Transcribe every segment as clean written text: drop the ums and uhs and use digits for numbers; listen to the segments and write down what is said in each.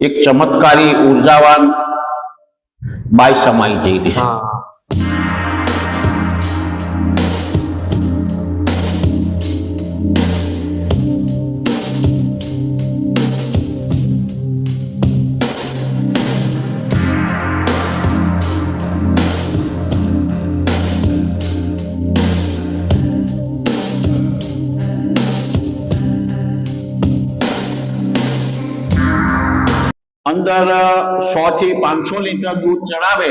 એક ચમત્કારી ઉર્જાવાન બાઈ સમાઈ જઈ છે. અંદર 100 થી 500 લીટર દૂધ ચડાવે,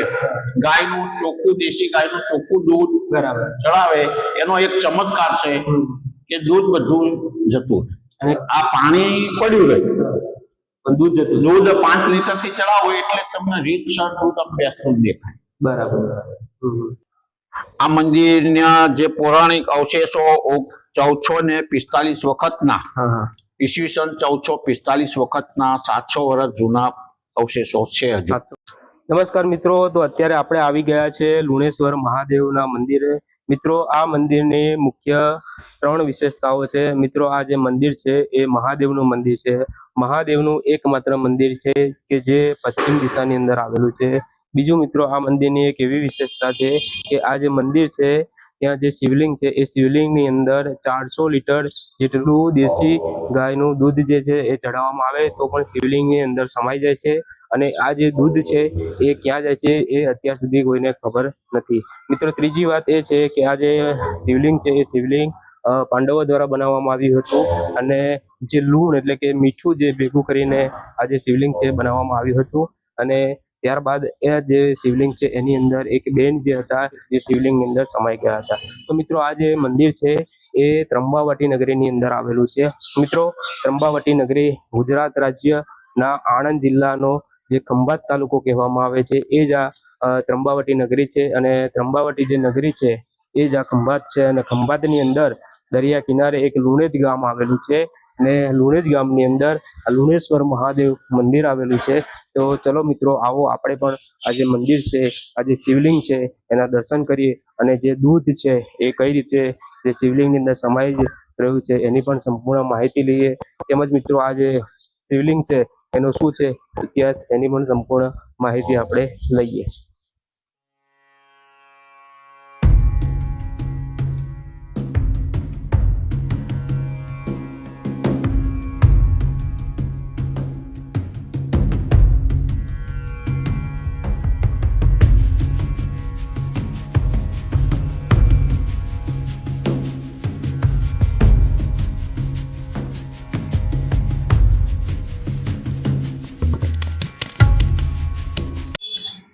ગાયનું ચોખ્ખું, દેશી ગાયનું ચોખ્ખું દૂધ બરાબર. ચડાવે. એનો એક ચમત્કાર છે કે દૂધ બધું જતું અને આ પાણી પડ્યું રહે પણ દૂધ જતું. દૂધ 5 લીટર થી ચડાવો એટલે તમને રીતસર દૂધ બેસતું દેખાય. બરાબર. આ મંદિરના જે પૌરાણિક અવશેષો 1445 વખતના, ઈસવીસન 1445 વખતના 700 વર્ષ જૂના અવશેષો છે. નમસ્કાર મિત્રો, તો અત્યારે આપણે આવી ગયા છે લુણેશ્વર મહાદેવના મંદિરે. મિત્રો, આ મંદિરની મુખ્ય 3 વિશેષતાઓ છે. મિત્રો, આ જે મંદિર છે એ મહાદેવનું મંદિર છે. મહાદેવનું એકમાત્ર મંદિર છે કે જે પશ્ચિમ દિશાની અંદર આવેલું છે. બીજું મિત્રો, આ મંદિરની એક એવી વિશેષતા છે કે આ જે મંદિર છે ત્યાં જે શિવલિંગ છે એ શિવલિંગની અંદર 400 લીટર જેટલું દેશી ગાયનું દૂધ જે છે એ ચડાવવામાં આવે તો પણ શિવલિંગની અંદર સમાઈ જાય છે. અને આ જે દૂધ છે એ ક્યાં જાય છે એ અત્યાર સુધી કોઈને ખબર નથી. મિત્રો, ત્રીજી વાત એ છે કે આ જે શિવલિંગ છે એ શિવલિંગ પાંડવો દ્વારા બનાવવામાં આવ્યું હતું. અને જે લૂણ એટલે કે મીઠું જે ભેગું કરીને આ જે શિવલિંગ છે બનાવવામાં આવ્યું હતું. અને ત્યારબાદ એ જે શિવલિંગ છે એની અંદર એક બેન જે હતા જે શિવલિંગની અંદર સમાઈ ગયા હતા. તો મિત્રો, આ જે મંદિર છે એ ત્રંબાવટી નગરીની અંદર આવેલું છે. મિત્રો, ત્રંબાવટી નગરી ગુજરાત રાજ્યના આણંદ જિલ્લાનો જે ખંભાત તાલુકો કહેવામાં આવે છે એ જ આ ત્રંબાવટી નગરી છે. અને ત્રંબાવટી જે નગરી છે એ જ આ ખંભાત છે. અને ખંભાતની અંદર દરિયા કિનારે એક લુણેજ ગામ આવેલું છે. અને લુણેજ ગામની અંદર આ લુણેશ્વર મહાદેવ મંદિર આવેલું છે. તો ચલો મિત્રો, આવો આપણે પણ આ જે મંદિર છે, આ જે શિવલિંગ છે એના દર્શન કરીએ અને જે દૂધ છે એ કઈ રીતે જે શિવલિંગની અંદર સમાઈ રહ્યું છે એની પણ સંપૂર્ણ માહિતી લઈએ. તેમજ મિત્રો, આ જે શિવલિંગ છે એનો શું છે ઇતિહાસ એની પણ સંપૂર્ણ માહિતી આપણે લઈએ.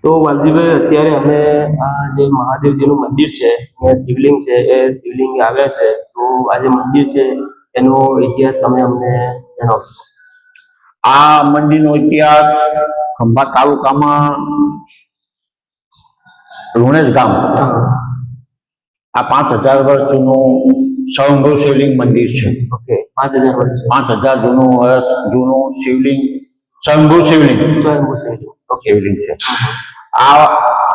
તો વાલજીભાઈ, અત્યારે અમે આ જે મહાદેવજીનું મંદિર છે ત્યાં શિવલિંગ છે એ શિવલિંગ આવ્યા છે. તો આ જે મંદિર છે એનો ઇતિહાસ તમે અમને જણાવો. આ મંદિરનો ઇતિહાસ ખંભાત તાલુકામાં લુણેજ ગામ, આ 5000 વર્ષ જૂનું સ્વયંભૂ શિવલિંગ મંદિર છે. ઓકે, 5000 વર્ષ, 5000 વર્ષ જૂનું શિવલિંગ, સ્વયંભૂ શિવલિંગ શિવલિંગ છે. આ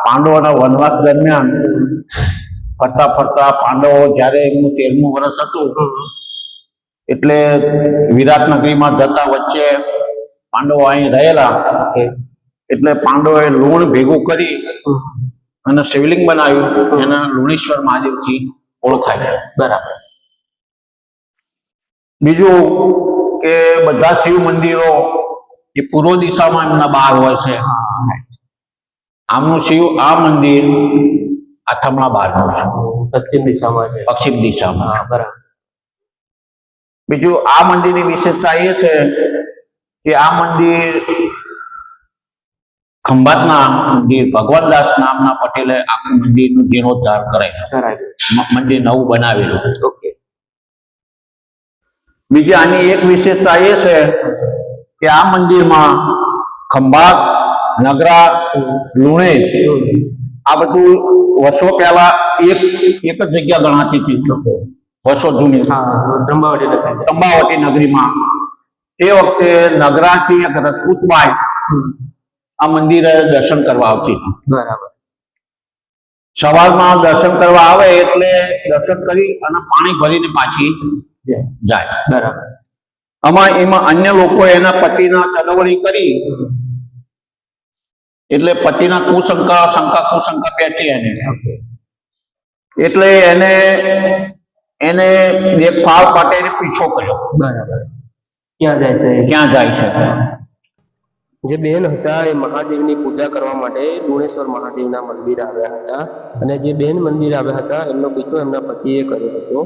પાંડવોના વનવાસ દરમિયાન ફરતા ફરતા પાંડવો જ્યારે એમનું 13મું વર્ષ હતું એટલે વિરાટ નગરીમાં જતા વચ્ચે પાંડવો અહીં રહેલા એટલે પાંડવોએ લુણ ભેગું કરી અને શિવલિંગ બનાવ્યું. એના લુણેશ્વર મહાદેવથી ઓળખાય છે. બરાબર. બીજું કે બધા શિવ મંદિરો એ પૂર્વ દિશામાં એમના બહાર હોય છે. આમનું આ મંદિર આઠમણા બહારનું છે, પશ્ચિમ દિશામાં છે. પશ્ચિમ દિશામાં. બરાબર. બીજું આ મંદિરની વિશેષતા એ છે કે આ મંદિર ખંભાતના મંદિર ભગવાનદાસ નામના પટેલે આખું મંદિરનું જીર્ણોદ્ધાર મંદિર નવું બનાવેલું. ઓકે. બીજી આની એક વિશેષતા એ છે કે આ મંદિરમાં ખંભાત, નગરા, લુણેજ આ બધું વર્ષો પહેલા એક જ જગ્યા ગણાતી હતી. વર્ષો જૂની ત્રંબાવટી નગરીમાં તે વખતે નગરાથી એક રજપૂતબાઈ આ મંદિરે દર્શન કરવા આવતી હતી. બરાબર. સવારમાં દર્શન કરવા આવે એટલે દર્શન કરી અને પાણી ભરીને પાછી જાય. બરાબર. એમાં અન્ય લોકો એના પતિના ચળવળી કરી એટલે પતિના કુશંકા પેટી એને એટલે એને દેખભાળ માટે પીછો કર્યો. બરાબર. ક્યાં જાય છે? જે બેન હતા એ મહાદેવની પૂજા કરવા માટે લુણેશ્વર મહાદેવના મંદિર આવ્યા હતા અને જે બેન મંદિર આવ્યા હતા એમનો પીછો એમના પતિએ કર્યો હતો.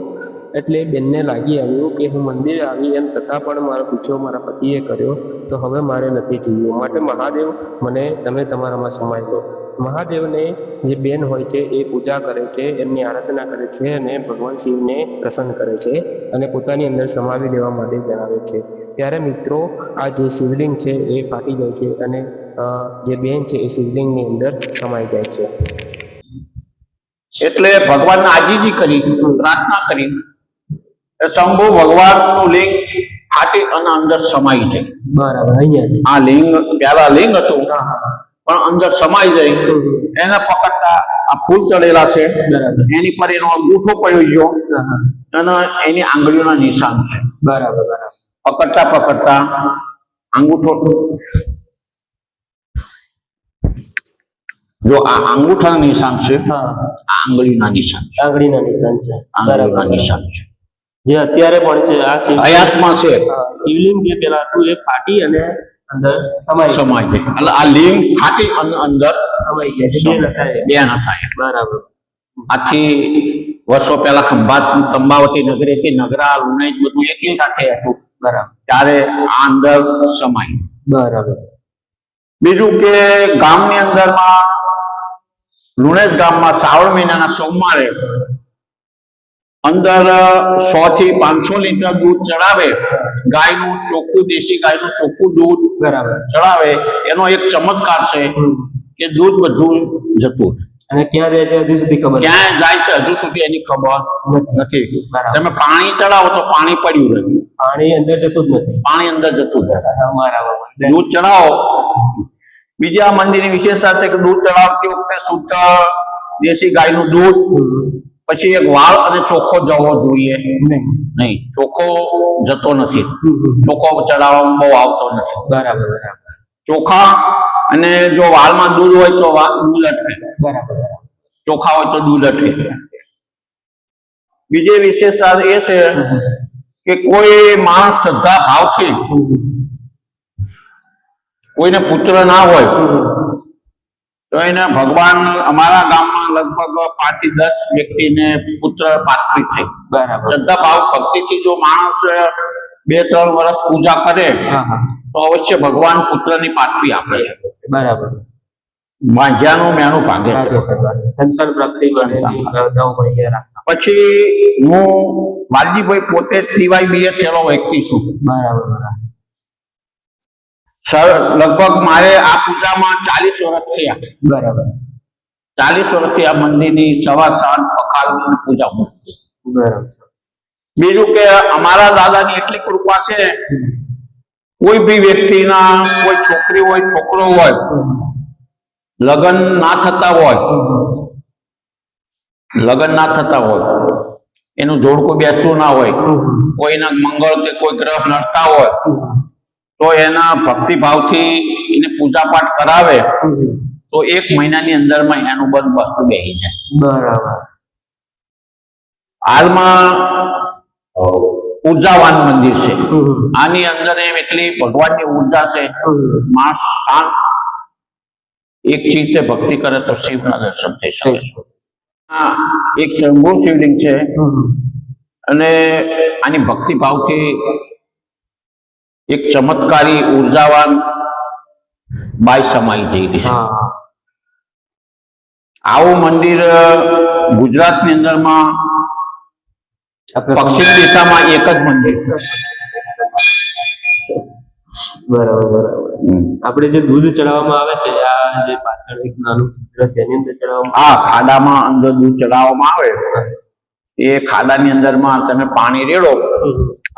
એટલે બેનને લાગી આવ્યું કે હું મંદિરે આવી એમ છતાં પણ મારો પીછો મારા પતિએ કર્યો તો હવે મારે નથી જીવવું, માટે મહાદેવ મને તમે તમારામાં સમાઈ લો. મહાદેવને જે બેન હોય છે એ પૂજા કરે છે, એમની આરાધના કરે છે અને ભગવાન શિવને પ્રસન્ન કરે છે અને પોતાની અંદર સમાવી લેવા માટે જણાવે છે. ત્યારે મિત્રો આ જે શિવલિંગ છે એ ફાટી જાય છે અને જે બેન છે એ શિવલિંગની અંદર સમાઈ જાય છે. એટલે ભગવાનને આજીજી કરી, પ્રાર્થના કરી, શંભુ ભગવાનનું લિંગ ફાટી અને અંદર સમાઈ જાય. બરાબર. અહીંયા આ લિંગ પેલા લિંગ હતું પણ અંદર સમાઈ જાય. એને પકડતા આ ફૂલ ચડેલા છે, એની પર એનો અંગૂઠો પડ્યો ગયો અને એની આંગળીઓના નિશાન છે. બરાબર. પકડતા અંગૂઠો, જો આ અંગૂઠાના નિશાન છે, આ આંગળીના નિશાન છે. આંગળીના નિશાન છે. જે અત્યારે પણ છે આ હયાતમાં છે. શિવલિંગ જે પેલા હતું એ ફાટી અને અંદર સમાઈ જાય. એટલે આ લિંગ ફાટી અને અંદર સમાઈ ગયા. બેન હતા. બરાબર. આથી વર્ષો પહેલા ખંભાવતી નગરી હતી, નગરા લુણેજ બધું એકી સાથે હતું. બરાબર. ત્યારે આ અંદર સમાય. બરાબર. બીજું કે ગામની અંદરમાં લુણેજ ગામમાં શ્રાવણ મહિનાના સોમવારે અંદર 100 થી 500 લીટર દૂધ ચડાવે, ગાયનું ચોખ્ખું, દેશી ગાયનું ચોખ્ખું દૂધ ચડાવે. એનો એક ચમત્કાર છે કે દૂધ બધું જતું. અને ક્યાં જાય છે હજુ સુધી ખબર, ક્યાં જાય છે હજુ સુધી એની ખબર નથી. તમે પાણી ચડાવો તો પાણી પડ્યું રહે, પાણી અંદર જતું જ નથી. પાણી અંદર જતું જ નથી. દૂધ ચડાવો. બીજા મંદિરની વિશેષતા છે કે દૂધ ચડાવતી વખતે શુદ્ધ દેશી ગાયનું દૂધ, પછી એક વાળ અને ચોખ્ખો જવો જોઈએ નહીં. ચોખ્ખો જતો નથી, ચોખ્ખો ચડાવવામાં બહુ આવતો નથી. બરાબર. ચોખા અને જો વાળમાં દૂધ હોય તો દૂધ અટકે. બરાબર. ચોખા હોય તો દૂધ અટકે. બીજી વિશેષતા એ છે કે કોઈ માણસ શ્રદ્ધા ભાવથી, કોઈને પુત્ર ના હોય તો એને ભગવાન, અમારા ગામમાં લગભગ 5 થી 10 વ્યક્તિને પુત્ર પ્રાપ્તિ થઈ. બરાબર. શ્રદ્ધા ભાવ ભક્તિથી જો માણસ 2-3 વર્ષ પૂજા કરે તો અવશ્ય ભગવાન પુત્રની પ્રાપ્તિ આપે છે. બરાબર. વાંઝ્યાનું મેણું ભાંગે છે. સંતાન પ્રાપ્તિ પછી હું વાલજીભાઈ પોતે TYBA થયેલો વ્યક્તિ છું. બરાબર. લગભગ મારે આ પૂજામાં 40 વર્ષ થયા. બરાબર. 40 વર્ષથી આ મંદિરની સવાર સાંજ પખાલ પૂજા હું. બરાબર. બીજું કે અમારા દાદાની એટલી કૃપા છે, કોઈ બી વ્યક્તિના, કોઈ છોકરી હોય, છોકરો હોય, લગ્ન ના થતા હોય, એનું જોડકું બેસતું ના હોય, કોઈના મંગળ કે કોઈ ગ્રહ નડતા હોય તો એના ભક્તિભાવથી એને પૂજા પાઠ કરાવે તો 1 મહિનાની અંદરમાં એનું બંધ વસ્તુ બેસી જાય. બરાબર. હાલમાં ઉર્જાવાન મંદિર છે. આની અંદર એટલી ભગવાનની ઉર્જા છે, માણસ શાંત એક ચિત્તે ભક્તિ કરે તો શિવના દર્શન થઈ શકે. એક શંભુ શિવલિંગ છે અને આની ભક્તિભાવથી એક ચમત્કારી ઉર્જાવાન બાઈ સમાઈ જઈ છે. આવું મંદિર ગુજરાતની અંદરમાં પશ્ચિમ દિશામાં એક જ મંદિર. બરાબર. આપણે જે દૂધ ચડાવવામાં આવે છે, આ જે પાછળ એક નાનું ચિત્ર છે એની અંદર ચડાવવામાં, ખાડામાં અંદર દૂધ ચડાવવામાં આવે. એ ખાડાની અંદરમાં તમે પાણી રેડો,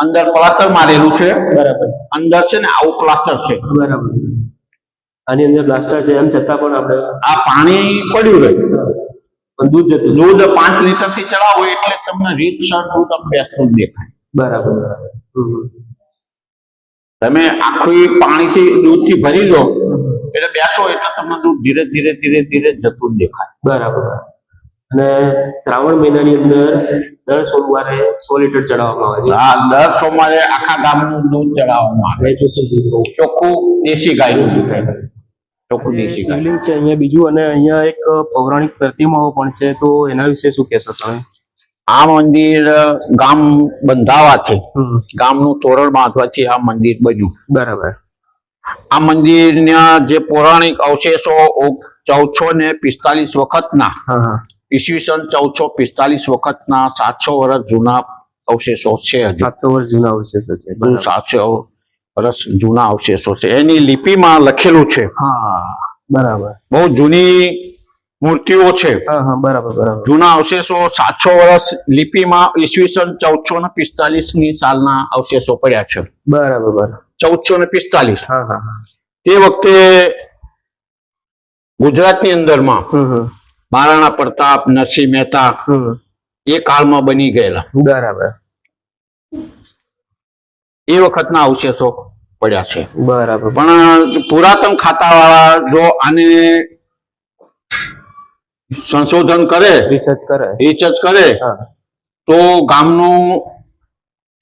અંદર પ્લાસ્ટર મારેલું છે. બરાબર. અંદર છે ને આવું પ્લાસ્ટર છે. બરાબર. આની અંદર પ્લાસ્ટર છે, એમ છતાં પણ આપણે આ પાણી પડ્યું રહે, દૂધ 5 લીટર થી ચડાવો એટલે તમને રીતસર દૂધ બેસતું દેખાય. બરાબર. તમે આખું પાણીથી દૂધથી ભરી લો એટલે બેસો એટલે તમને દૂધ ધીરે ધીરે ધીરે ધીરે જતું જ દેખાય. બરાબર. અને શ્રાવણ મહિનાની અંદર દર સોમવારે 100 લીટર ચડાવવામાં આવે છે. હા, દર સોમવારે આખા ગામનું દૂધ ચડાવવામાં આવે. ચોખ્ખું દેશી ગાયનું દૂધ. ચોખ્ખું દેશી ગાય. શિવલિંગ છે અહીંયા બીજું, અને અહીંયા એક પૌરાણિક પ્રતિમાઓ પણ છે, તો એના વિશે શું કહેશો તમે? આ મંદિર ગામ બંધાવાથી, ગામનું તોરણ બાંધવાથી આ મંદિર બન્યું. બરાબર. આ મંદિરના જે પૌરાણિક અવશેષો 1445 વખતના, ઈસવીસન 1445 વખતના 700 વર્ષ જૂના અવશેષો છે. 700 વર્ષ જૂના અવશેષો છે. 700 વર્ષ જૂના અવશેષો છે. એની લિપિમાં લખેલું છે. હા, બરાબર. બહુ જૂની મૂર્તિઓ છે. બરાબર બરાબર. જૂના અવશેષો 700 વર્ષ લિપિમાં ઈસવીસન 1445 ની સાલના અવશેષો પડ્યા છે. બરાબર બરાબર. 1445. તે વખતે ગુજરાતની અંદરમાં મહારાણા પ્રતાપ, નરસિંહ મહેતા એ કાળમાં બની ગયેલા. બરાબર. એ વખતના અવશેષો પડ્યા છે. બરાબર. પણ પુરાતન ખાતાવાળા જો આને સંશોધન કરે, રિસર્ચ કરે તો ગામનું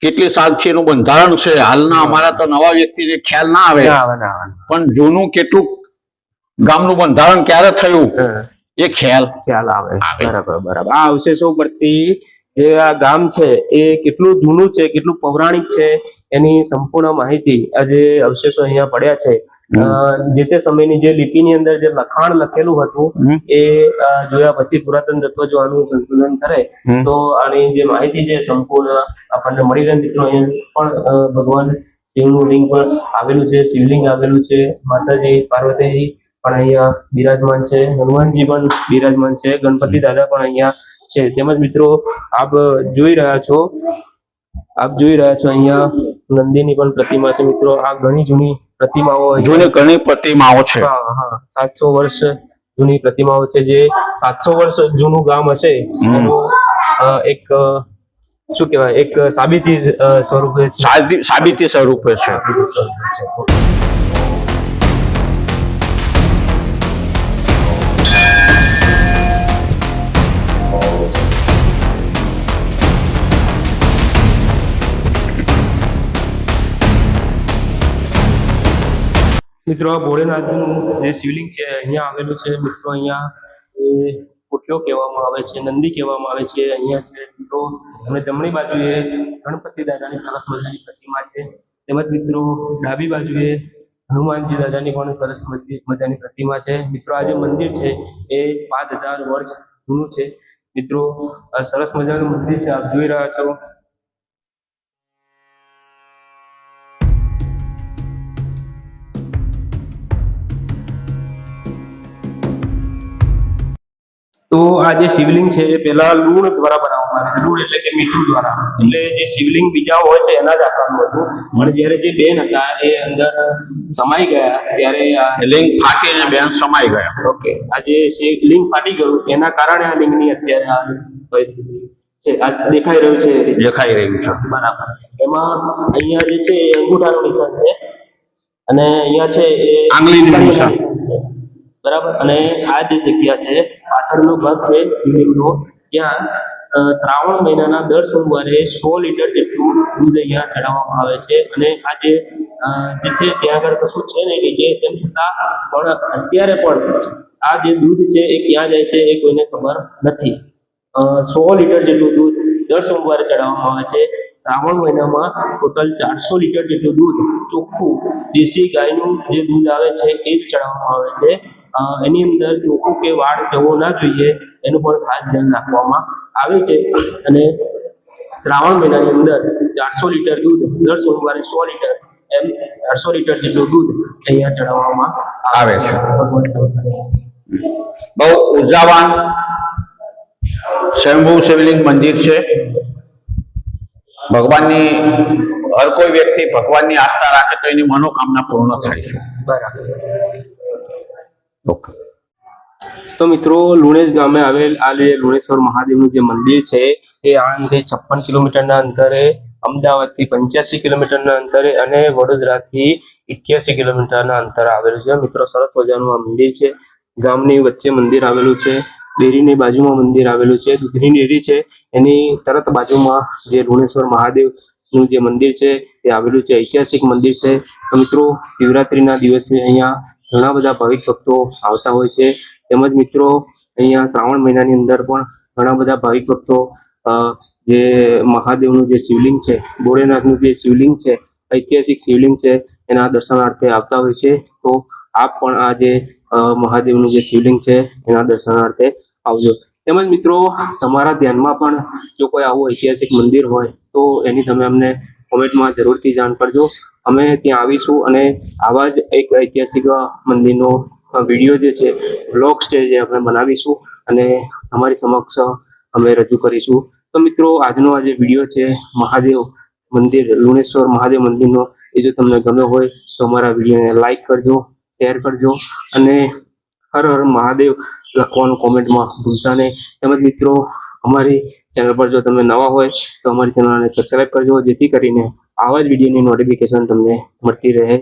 કેટલી સાલથી એનું બંધારણ છે, હાલના અમારા તો નવા વ્યક્તિને ખ્યાલ ના આવે, પણ જૂનું કેટલું ગામનું બંધારણ ક્યારે થયું એ ખ્યાલ આવે. બરાબર બરાબર. આ અવશેષો પરથી જે આ ગામ છે એ કેટલું જૂનું છે, કેટલું પૌરાણિક છે, એની સંપૂર્ણ માહિતી આ જે અવશેષો અહીંયા પડ્યા છે, જે તે સમયની જે લિપિની અંદર જે લખાણ લખેલું હતું એ જોયા પછી પુરાતન તત્વ જો આનું સંશોધન કરે તો આની જે માહિતી છે સંપૂર્ણ આપણને મળી રહે. મિત્રો અહીંયા પણ ભગવાન શિવનું લિંગ પણ આવેલું છે, શિવલિંગ આવેલું છે, માતાજી પાર્વતીજી પણ અહીંયા બિરાજમાન છે, હનુમાનજી પણ બિરાજમાન છે, ગણપતિ દાદા પણ અહીંયા છે. તેમજ મિત્રો આપ જોઈ રહ્યા છો અહીંયા નંદીની પણ પ્રતિમા છે. મિત્રો આ ઘણી જૂની પ્રતિમાઓ છે. 700 વર્ષ જૂની પ્રતિમાઓ છે. જે 700 વર્ષ જૂનું ગામ હશે એનું એક શું કહેવાય, એક સાબિતી સ્વરૂપે છે. મિત્રો આ ભોળેનાથનું જે શિવલિંગ છે અહીંયા આવેલું છે. મિત્રો અહીંયા એ કોઠિયો કહેવામાં આવે છે, નંદી કહેવામાં આવે છે. અહીંયા છે મિત્રો અને જમણી બાજુએ ગણપતિ દાદાની સરસ મજાની પ્રતિમા છે. તેમજ મિત્રો ડાબી બાજુએ હનુમાનજી દાદાની પણ સરસ મજાની પ્રતિમા છે. મિત્રો આ જે મંદિર છે એ 5000 વર્ષ જૂનું છે. મિત્રો આ સરસ મજાનું મંદિર છે, આપ જોઈ રહ્યા છો. તો આ જે શિવલિંગ છે એ પેલા લૂણ દ્વારા બનાવવામાં આવે છે. લૂણ એટલે કે મીઠું દ્વારા. એટલે જે શિવલિંગ બીજા હોય છે એના જ આકારનું હતું, પણ જયારે જે બેન હતા એ અંદર સમાઈ ગયા ત્યારે આ લિંગ ફાટીને બેન સમાઈ ગયા. ઓકે, આ જે લિંગ ફાટી ગયું એના કારણે આ લિંગની અત્યારે આ પરિસ્થિતિ છે. આ દેખાઈ રહ્યું છે. બરાબર. એમાં અહીંયા જે છે એ અંગૂઠાનું નિશાન છે અને અહીંયા છે એ આંગળીનું નિશાન છે. બરાબર. અને આ જે જગ્યા છે પાછળનો ભાગ છે શિવલિંગનો, ત્યાં શ્રાવણ મહિનાના દર સોમવારે 100 લીટર જેટલું દૂધ અહીંયા ચડાવવામાં આવે છે. અને આ જે છે ત્યાં આગળ કશું છે નહીં કે તેમ છતાં પણ અત્યારે પણ આ જે દૂધ છે એ ક્યાં જાય છે એ કોઈને ખબર નથી. 100 લીટર જેટલું દૂધ દર સોમવારે ચડાવવામાં આવે છે. શ્રાવણ મહિનામાં ટોટલ 400 લીટર જેટલું દૂધ ચોખ્ખું દેશી ગાયનું જે દૂધ આવે છે એ જ ચડાવવામાં આવે છે. એની અંદર ચોખ્ખું કે વાળ જવો ના જોઈએ એનું પણ ખાસ ધ્યાન રાખવામાં આવે છે. અને શ્રાવણ મહિનાની અંદર 400 લીટર દૂધ દર સોમવારે 100 લીટર એમ 400 લીટર જેટલું દૂધ અહીંયા ચડાવવામાં આવે છે. બહુ ઉર્જાવાન સ્વયંભૂ શિવલિંગ મંદિર છે. ભગવાનની હર કોઈ વ્યક્તિ ભગવાનની આસ્થા રાખે તો એની મનોકામના પૂર્ણ થાય છે. બરાબર. તો મિત્રો લુણેજ ગામે આવેલ આ લુણેશ્વર મહાદેવનું જે મંદિર છે એ આણંદથી 56 કિલોમીટરના અંતરે અમદાવાદથી 85 કિલોમીટરના અંતરે અને વડોદરાથી 88 કિલોમીટરના અંતરે આવેલું છે. મિત્રો સરસ મજાનું આ મંદિર છે. ગામની વચ્ચે મંદિર આવેલું છે. ડેરીની બાજુમાં મંદિર આવેલું છે. દૂધની ડેરી છે એની તરત બાજુમાં જે લુણેશ્વર મહાદેવનું જે મંદિર છે એ આવેલું છે. ઐતિહાસિક મંદિર છે. તો મિત્રો શિવરાત્રીના દિવસે અહીંયા ઘણા બધા ભાવિક ભક્તો આવતા હોય છે. તેમજ મિત્રો અહીંયા શ્રાવણ મહિનાની અંદર પણ ઘણા બધા ભાવિક ભક્તો જે મહાદેવનું જે શિવલિંગ છે, ભોળેનાથનું જે શિવલિંગ છે, ઐતિહાસિક શિવલિંગ છે એના દર્શનાર્થે આવતા હોય છે. તો આપ પણ આ જે મહાદેવનું જે શિવલિંગ છે એના દર્શનાર્થે આવજો. તેમજ મિત્રો તમારા ધ્યાનમાં પણ જો કોઈ આવું ઐતિહાસિક મંદિર હોય તો એની તમે અમને કોમેન્ટમાં જરૂરથી જાણ કરજો. અમે ત્યાં આવીશું અને આવા જ એક ઐતિહાસિક મંદિરનો વિડીયો જે છે, વ્લોગ સ્ટેજ આપણે બનાવીશું અને અમારી સમક્ષ અમે રજૂ કરીશું. તો મિત્રો આજનો આ જે વિડીયો છે મહાદેવ મંદિર, લુણેશ્વર મહાદેવ મંદિરનો, એ જો તમને ગમ્યો હોય તો અમારા વિડીયોને લાઈક કરજો, શેર કરજો અને હર હર મહાદેવ લખવાનું કોમેન્ટમાં ભૂલતા નહીં. તેમજ મિત્રો અમારી ચેનલ પર જો તમે નવા હોય તો અમારી ચેનલને સબસ્ક્રાઈબ કરજો, જેથી કરીને આવા જ વિડીયોની નોટિફિકેશન તમને મળતી રહે.